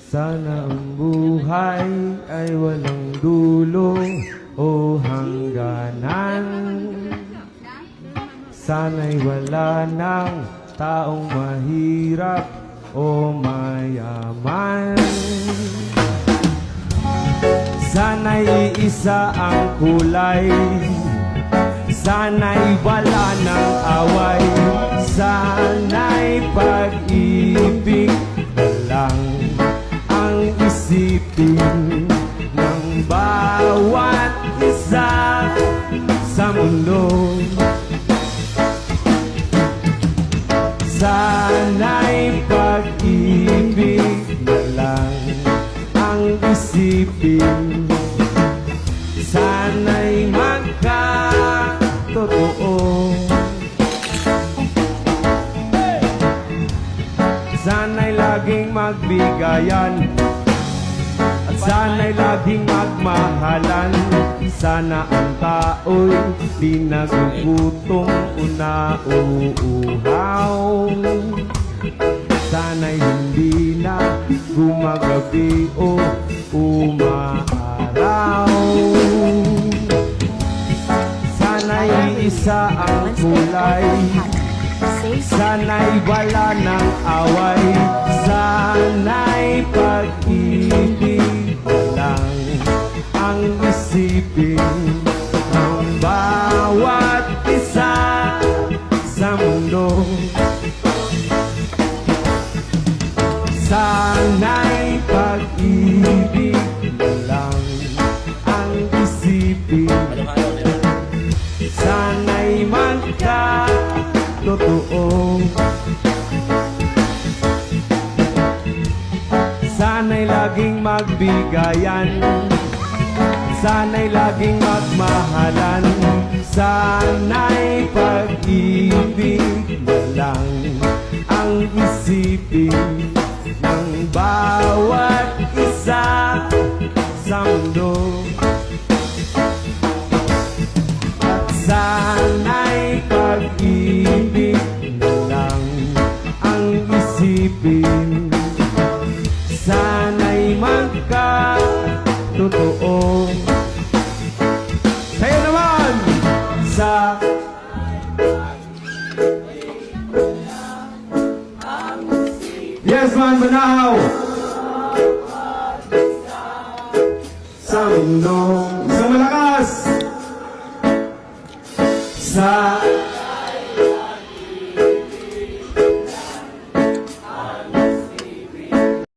Sana ang buhay ay walang dulo o hangganan. Sana'y wala ng taong mahirap o mayaman. Sana'y isa ang kulay, sana'y wala ng away, sana'y pag-ibig lang ang isipin ng bawat isa sa mundo. Sana'y pag-ibig na lang ang isipin, sana'y magkatotoo. Sana'y laging magbigayan at sana'y laging magmahalan. Sana ang tao'y di nagugutom o nauuhaw. Sana'y hindi na gumagabi o umaaraw. Sana'y isa ang kulay, sana'y wala ng away, sana'y pag-ibig lang ang isipin ng bawat isa sa mundo. Sana'y pag-ibig lang ang isipin, sana'y magkatotoo. Sana'y laging magbigayan, sana'y laging magmahalan, sana'y pag-ibig na lang ang isipin ng bawat isa sa mundo. At sana'y pag-ibig na lang ang isipin, sana'y magkatotoo. Sa'yo naman! Sa Yes Man Banahaw! Sa mundo, isang malakas! Sa